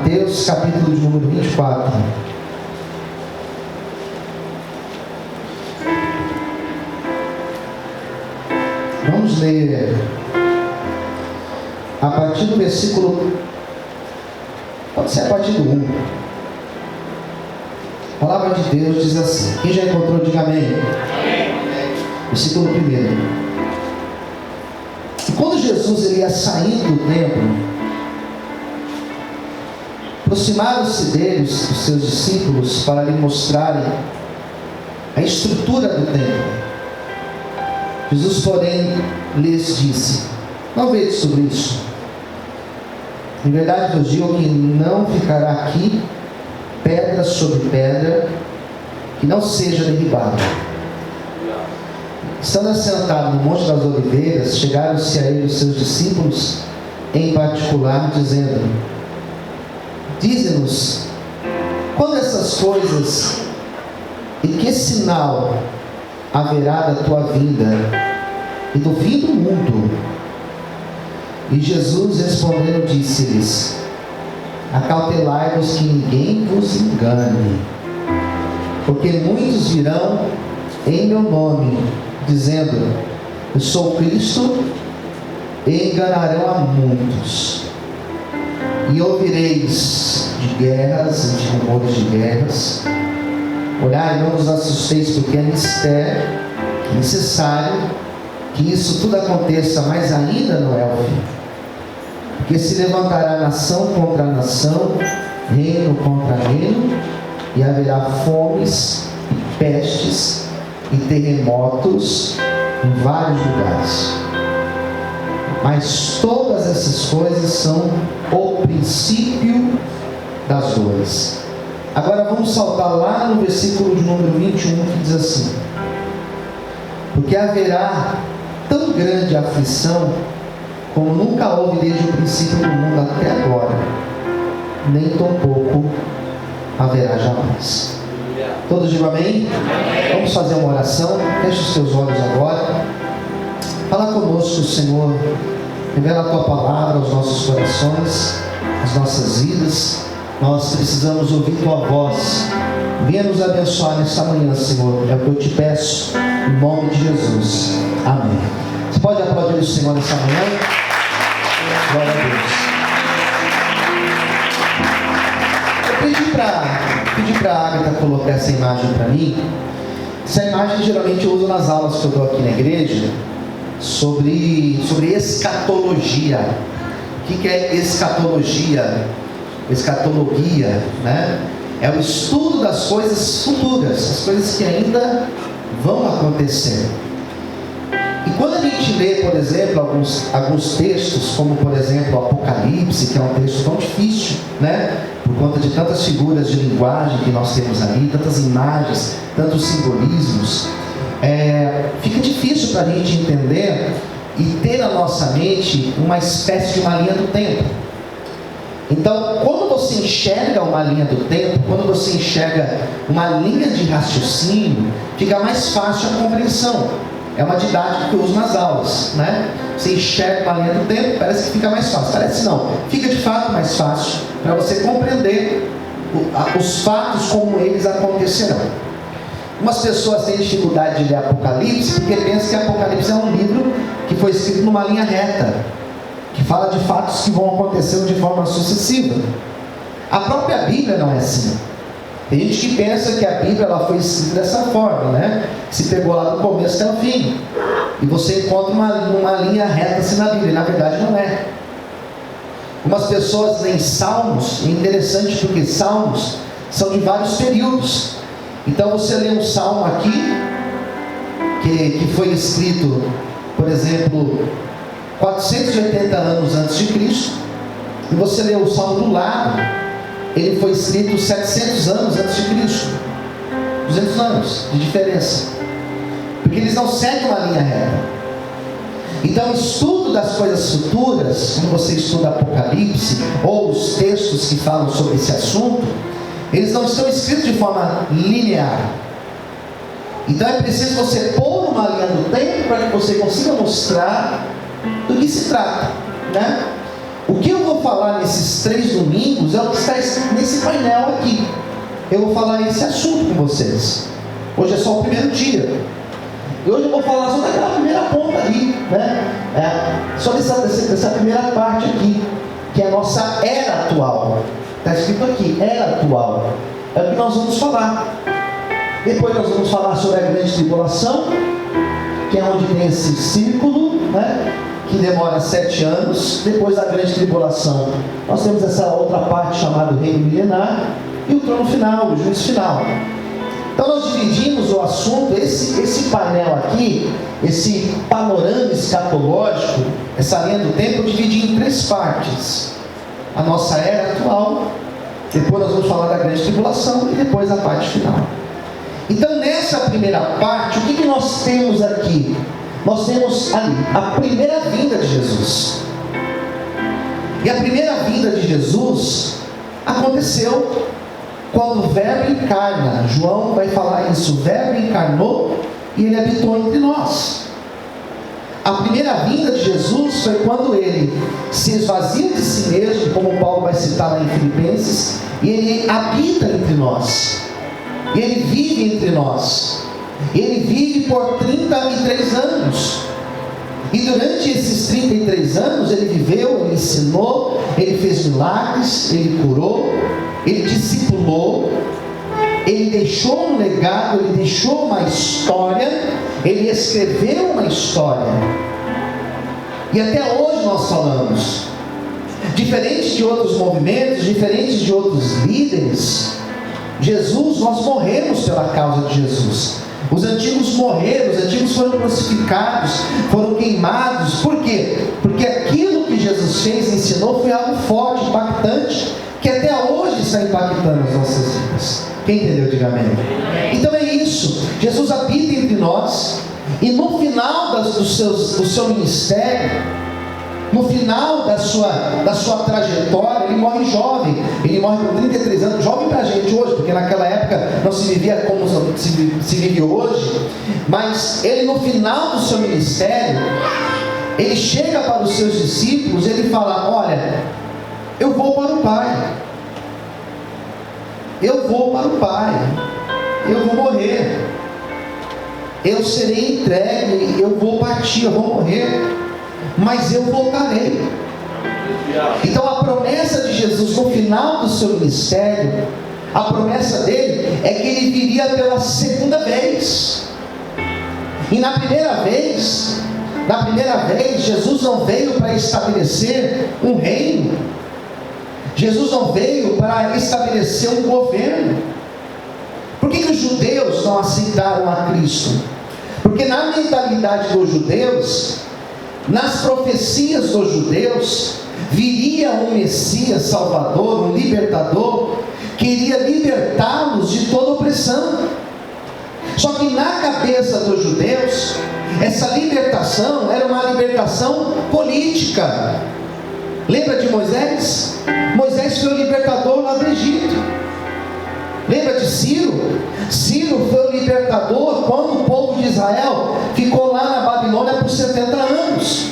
Mateus, capítulo de número 24. Vamos ler a partir do versículo, pode ser a partir do 1. A palavra de Deus diz assim. Quem já encontrou, diga amém. Amém. Versículo 1. E quando Jesus ele ia saindo do templo, aproximaram-se deles os seus discípulos para lhe mostrarem a estrutura do templo. Jesus, porém, lhes disse: não vedes sobre isso? Em verdade vos digo que não ficará aqui pedra sobre pedra que não seja derribada. Estando assentado no Monte das Oliveiras, chegaram-se a ele os seus discípulos em particular, dizendo: dize-nos, quando essas coisas e que sinal haverá da tua vinda e do fim do mundo? E Jesus respondendo disse-lhes: acautelai-vos que ninguém vos engane, porque muitos virão em meu nome, dizendo: eu sou Cristo, e enganarão a muitos. E ouvireis de guerras e de rumores de guerras. Olhai, não vos assusteis, porque é necessário que isso tudo aconteça, mas ainda não é o fim. Porque se levantará nação contra nação, reino contra reino, e haverá fomes, e pestes e terremotos em vários lugares. Mas todas essas coisas são o princípio das dores. Agora vamos saltar lá no versículo de número 21, que diz assim: porque haverá tão grande aflição como nunca houve desde o princípio do mundo até agora, nem tampouco haverá jamais. Todos digam amém? Amém. Vamos fazer uma oração. Feche os seus olhos agora. Fala conosco, Senhor. Revela a tua palavra aos nossos corações, às nossas vidas. Nós precisamos ouvir tua voz. Venha nos abençoar nesta manhã, Senhor. É o que eu te peço, em nome de Jesus. Amém. Você pode aplaudir o Senhor nessa manhã? Glória a Deus. Eu pedi para a Agatha colocar essa imagem para mim. Essa imagem geralmente eu uso nas aulas que eu dou aqui na igreja sobre escatologia. O que é escatologia? Escatologia, né? É o estudo das coisas futuras, as coisas que ainda vão acontecer. E quando a gente lê, por exemplo, alguns textos, como por exemplo o Apocalipse, que é um texto tão difícil, né? Por conta de tantas figuras de linguagem que nós temos ali, tantas imagens, tantos simbolismos, fica difícil para a gente entender e ter na nossa mente uma espécie de uma linha do tempo. Então, quando você enxerga uma linha do tempo, quando você enxerga uma linha de raciocínio, fica mais fácil a compreensão. É uma didática que eu uso nas aulas, né? Você enxerga uma linha do tempo, parece que fica mais fácil. Parece não, fica de fato mais fácil para você compreender os fatos como eles acontecerão. Umas pessoas têm dificuldade de ler Apocalipse porque pensam que Apocalipse é um livro que foi escrito numa linha reta, que fala de fatos que vão acontecer de forma sucessiva. A própria Bíblia não é assim. Tem gente que pensa que a Bíblia ela foi escrita dessa forma, né? Se pegou lá do começo até o fim. E você encontra uma linha reta assim na Bíblia. E na verdade não é. Umas pessoas leem Salmos, é interessante porque Salmos são de vários períodos. Então você lê um Salmo aqui, que foi escrito, por exemplo, 480 anos antes de Cristo, e você lê o Salmo do lado, ele foi escrito 700 anos antes de Cristo, 200 anos de diferença, porque eles não seguem uma linha reta. Então o estudo das coisas futuras, quando você estuda Apocalipse, ou os textos que falam sobre esse assunto, eles não estão escritos de forma linear. Então é preciso você pôr uma linha do tempo para que você consiga mostrar do que se trata, né? O que eu vou falar nesses 3 domingos é o que está eu vou falar esse assunto com vocês. Hoje é só o primeiro dia. E hoje eu vou falar só daquela primeira ponta ali, né? Só dessa primeira parte aqui, que é a nossa era atual. Está escrito aqui, era atual. É o que nós vamos falar. Depois nós vamos falar sobre a grande tribulação, que é onde tem esse círculo, né? Que demora 7 anos. Depois da grande tribulação, nós temos essa outra parte chamada reino milenar e o trono final, o juízo final. Então nós dividimos o assunto, esse painel aqui, esse panorama escatológico, essa linha do tempo, eu dividi em 3 partes. A nossa era atual, depois nós vamos falar da grande tribulação e depois a parte final. Então nessa primeira parte, o que nós temos aqui? Nós temos ali a primeira vinda de Jesus. E a primeira vinda de Jesus aconteceu quando o Verbo encarna. João vai falar isso, o Verbo encarnou e ele habitou entre nós. A primeira vinda de Jesus foi quando ele se esvazia de si mesmo, como Paulo vai citar lá em Filipenses, e ele habita entre nós, e ele vive entre nós. Ele vive por 33 anos, e durante esses 33 anos ele viveu, ele ensinou, ele fez milagres, ele curou, ele discipulou, ele deixou um legado, ele deixou uma história, ele escreveu uma história. E até hoje nós falamos, diferente de outros movimentos, diferente de outros líderes, Jesus, nós morremos pela causa de Jesus. Os antigos morreram, os antigos foram crucificados, foram queimados. Por quê? Porque aquilo que Jesus fez, ensinou, foi algo forte, impactante, que até hoje está impactando as nossas vidas. Quem entendeu, diga amém. Então é isso, Jesus habita entre nós, e no final do seu ministério, no final da sua trajetória, ele morre jovem. Ele morre com 33 anos, jovem para a gente hoje, porque naquela época não se vivia como se vive hoje. Mas ele, no final do seu ministério, ele chega para os seus discípulos, ele fala: olha, eu vou para o Pai, eu vou para o Pai, eu vou morrer, eu serei entregue, eu vou partir, eu vou morrer, mas eu voltarei. Então a promessa de Jesus no final do seu ministério, a promessa dele é que ele viria pela segunda vez. E na primeira vez, Jesus não veio para estabelecer um reino, Jesus não veio para estabelecer um governo. Por que os judeus não aceitaram a Cristo? Porque na mentalidade dos judeus, nas profecias dos judeus, viria um Messias Salvador, um libertador, que iria libertá-los de toda opressão. Só que na cabeça dos judeus, essa libertação era uma libertação política. Lembra de Moisés? Moisés foi o libertador lá do Egito. Lembra de Ciro? Ciro foi o libertador quando o povo de Israel ficou lá na Babilônia por 70 anos.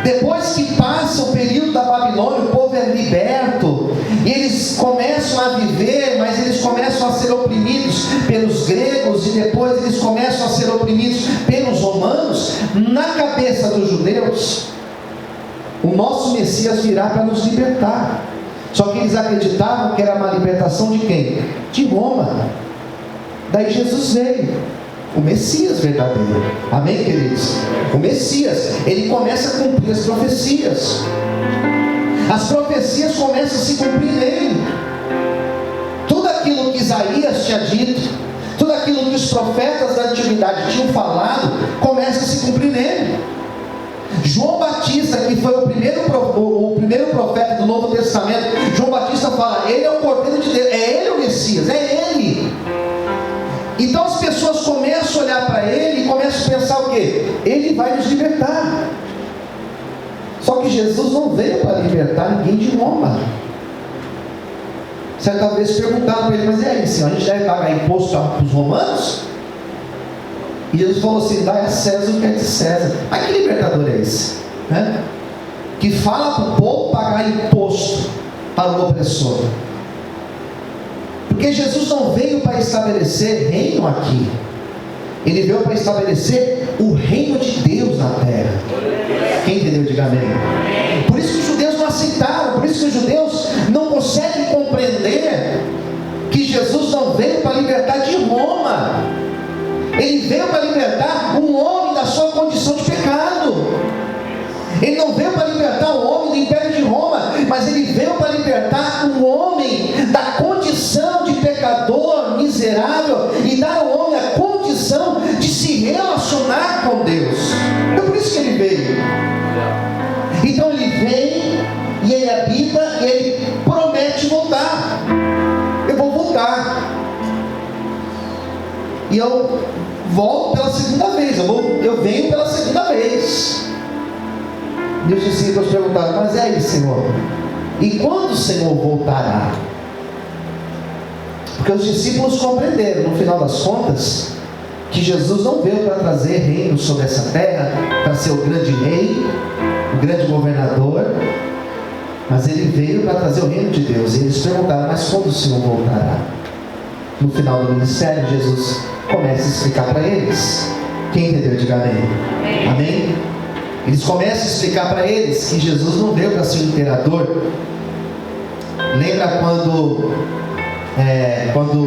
Depois que passa o período da Babilônia, o povo é liberto, e eles começam a viver, mas eles começam a ser oprimidos pelos gregos, e depois eles começam a ser oprimidos pelos romanos. Na cabeça dos judeus, o nosso Messias virá para nos libertar. Só que eles acreditavam que era uma libertação de quem? De Roma. Daí Jesus veio, o Messias verdadeiro. Amém, queridos? O Messias, ele começa a cumprir as profecias. As profecias começam a se cumprir nele. Tudo aquilo que Isaías tinha dito, tudo aquilo que os profetas da antiguidade tinham falado, começa a se cumprir nele. João Batista, que foi o primeiro profeta do Novo Testamento, João Batista fala: ele é o Cordeiro de Deus, é ele o Messias, é ele. Então as pessoas começam a olhar para ele e começam a pensar o quê? Ele vai nos libertar. Só que Jesus não veio para libertar ninguém de Roma. Certa vez perguntaram para ele: mas e aí, senhor, a gente deve pagar imposto para os romanos? E Jesus falou assim: dá a César o que é de César. Mas que libertador é esse? Né? Que fala para o povo pagar imposto para o opressor. Porque Jesus não veio para estabelecer reino aqui. Ele veio para estabelecer o reino de Deus na terra. Quem entendeu, diga amém. Por isso que os judeus não aceitaram, por isso que os judeus não conseguem compreender que Jesus não veio para libertar de Roma. Ele veio para libertar um homem da sua condição de pecado. Ele não veio para libertar o homem do império de Roma, mas ele veio para libertar um homem da condição de pecador, miserável, e dar ao homem a condição de se relacionar com Deus. É por isso que ele veio. Então ele vem, e ele habita, e ele promete voltar. Eu vou voltar. E eu volto pela segunda vez. Eu venho pela segunda vez. E os discípulos perguntaram: mas é aí, Senhor, e quando o Senhor voltará? Porque os discípulos compreenderam, no final das contas, que Jesus não veio para trazer reino sobre essa terra, para ser o grande rei, o grande governador, mas ele veio para trazer o reino de Deus. E eles perguntaram: mas quando o Senhor voltará? No final do ministério, Jesus começa a explicar para eles. Quem entendeu, diga amém. Amém? Eles começam a explicar para eles que Jesus não veio para ser um imperador. Lembra quando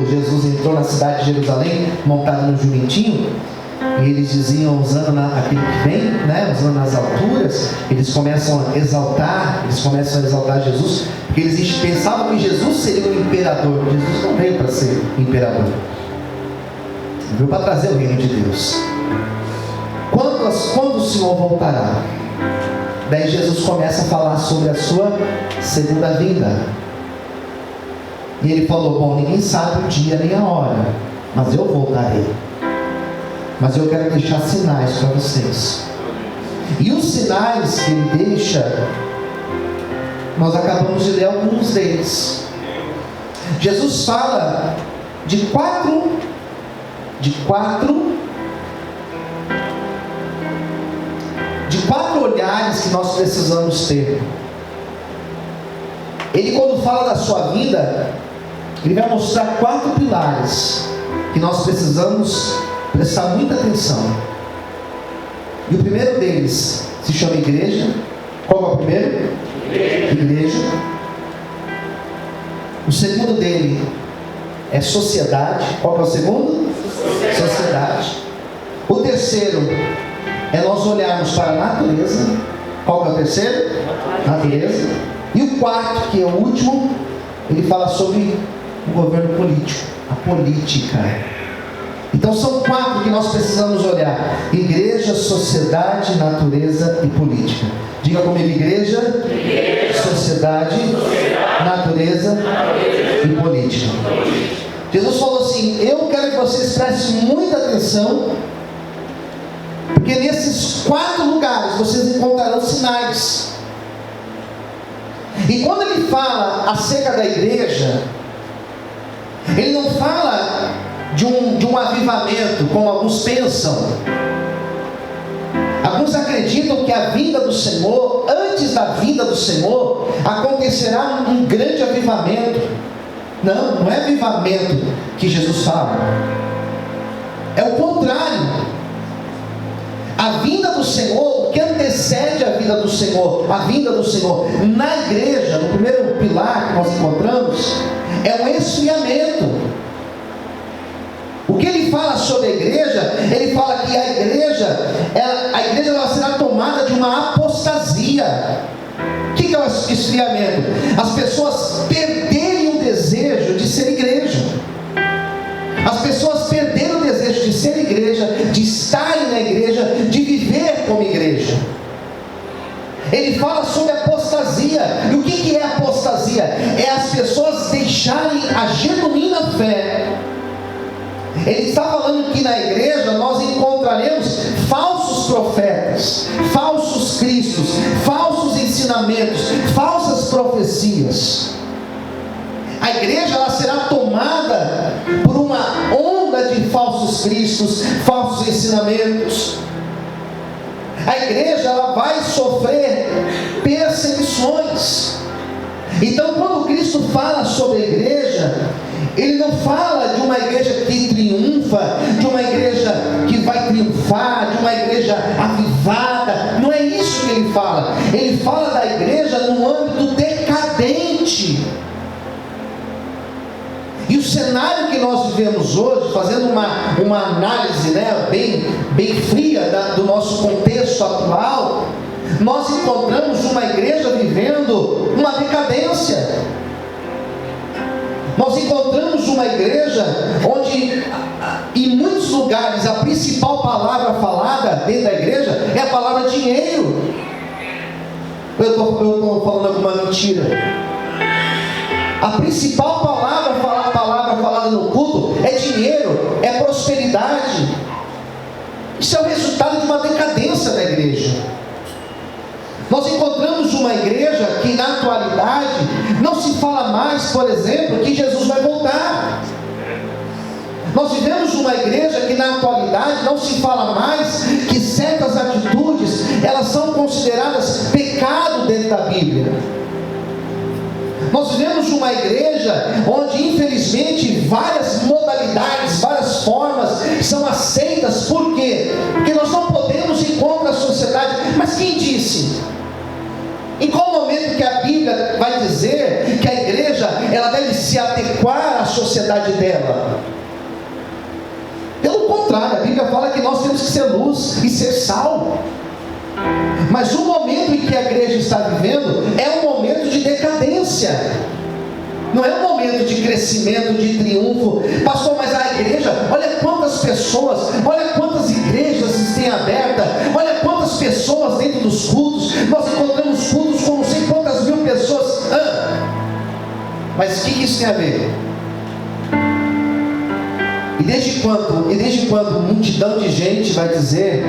Jesus entrou na cidade de Jerusalém, montado no jumentinho? E eles diziam, usando aquele que vem, né, usando nas alturas, eles começam a exaltar Jesus, porque eles pensavam que Jesus seria um imperador. Jesus não veio para ser imperador, ele veio para trazer o reino de Deus. Quando o Senhor voltará? Daí Jesus começa a falar sobre a sua segunda vinda. E ele falou: bom, ninguém sabe o dia nem a hora, mas eu voltarei. Mas eu quero deixar sinais para vocês. E os sinais que ele deixa, nós acabamos de ler alguns deles. Jesus fala de quatro olhares que nós precisamos ter. Ele, quando fala da sua vida, ele vai mostrar 4 pilares que nós precisamos prestar muita atenção. E o primeiro deles se chama igreja. Qual é o primeiro? Igreja. O segundo dele é sociedade. Qual é o segundo? Sociedade. O terceiro é nós olharmos para a natureza. Qual é o terceiro? Natureza. E o quarto, que é o último, ele fala sobre o governo político, a política. Então são 4 que nós precisamos olhar: igreja, sociedade, natureza e política. Diga comigo: igreja, sociedade, natureza e política. Jesus falou assim: eu quero que vocês prestem muita atenção, porque nesses 4 lugares vocês encontrarão sinais. E quando ele fala acerca da igreja, ele não fala de um avivamento, como alguns pensam. Alguns acreditam que a vinda do Senhor, antes da vinda do Senhor, acontecerá um grande avivamento. Não é avivamento que Jesus fala. É o contrário. A vinda do Senhor, o que antecede a vinda do Senhor, na igreja, no primeiro pilar que nós encontramos, é um esfriamento. O que ele fala sobre a igreja? Ele fala que a igreja ela será tomada de uma apostasia. O que é o esfriamento? As pessoas perderem o desejo de ser igreja. As pessoas perderam o desejo de ser igreja, de estarem na igreja, de viver como igreja. Ele fala sobre apostasia. E o que é apostasia? É as pessoas deixarem a genuína fé. Ele está falando que na igreja nós encontraremos falsos profetas, falsos cristos, falsos ensinamentos, falsas profecias. A igreja ela será tomada por uma onda de falsos cristos, falsos ensinamentos. A igreja ela vai sofrer perseguições. Então, quando Cristo fala sobre a igreja, Ele não fala de uma igreja que triunfa, de uma igreja que vai triunfar, de uma igreja avivada. Não é isso que Ele fala. Ele fala da igreja num âmbito decadente. E o cenário que nós vivemos hoje, fazendo uma análise, bem fria do nosso contexto atual, nós encontramos uma igreja vivendo uma decadência. Nós encontramos uma igreja onde, em muitos lugares, a principal palavra falada dentro da igreja é a palavra dinheiro. Eu estou falando alguma mentira? A principal palavra falada no culto é dinheiro, é prosperidade. Isso é o resultado de uma decadência da igreja. Nós encontramos uma igreja que na atualidade não se fala mais, por exemplo, que Jesus vai voltar. Nós vivemos uma igreja que na atualidade não se fala mais que certas atitudes, elas são consideradas pecado dentro da Bíblia. Nós vivemos uma igreja onde infelizmente várias modalidades, várias formas são aceitas. Por quê? Porque nós não podemos ir contra a sociedade. Mas quem disse? Em qual momento que a Bíblia vai dizer que a igreja ela deve se adequar à sociedade dela? Pelo contrário, a Bíblia fala que nós temos que ser luz e ser sal. Mas o momento em que a igreja está vivendo é um momento de decadência. Não é um momento de crescimento, de triunfo. Pastor, mas a igreja, olha quantas pessoas, olha quantas igrejas têm aberta, olha quantas pessoas dentro dos cultos. Nós encontramos cultos com não sei quantas mil pessoas. Mas o que isso tem a ver? E desde quando multidão de gente vai dizer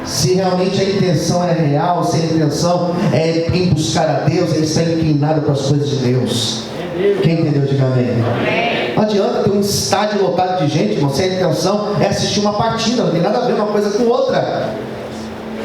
se realmente a intenção é real, se a intenção é em buscar a Deus, ele está inclinado para as coisas de Deus? Quem entendeu, diga amém. Não adianta ter um estádio lotado de gente, irmão, se a intenção é assistir uma partida, não tem nada a ver uma coisa com outra.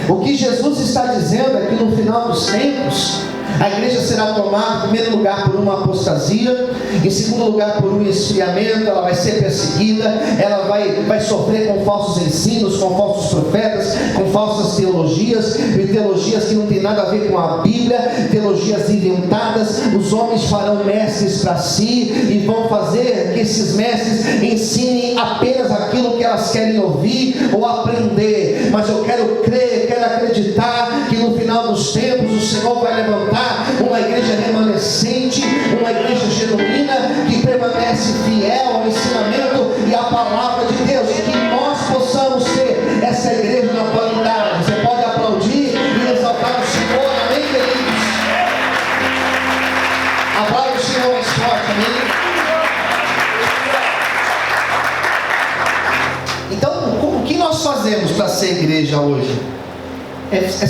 O que Jesus está dizendo é que no final dos tempos a igreja será tomada, em primeiro lugar, por uma apostasia, em segundo lugar, por um esfriamento. Ela vai ser perseguida, ela vai sofrer com falsos ensinos, com falsos profetas, com falsas teologias, e teologias que não tem nada a ver com a Bíblia, teologias inventadas. Os homens farão mestres para si, e vão fazer que esses mestres ensinem apenas aquilo que elas querem ouvir ou aprender. Mas eu quero crer, quero acreditar que no final dos tempos o Senhor vai levantar uma igreja remanescente, uma igreja genuína, que permanece fiel ao ensinamento e à palavra de Deus, e que nós possamos ser essa igreja na atualidade. Você pode aplaudir e exaltar o Senhor, amém, queridos? Aplaude o Senhor mais forte, amém? Então, o que nós fazemos para ser igreja hoje? É ser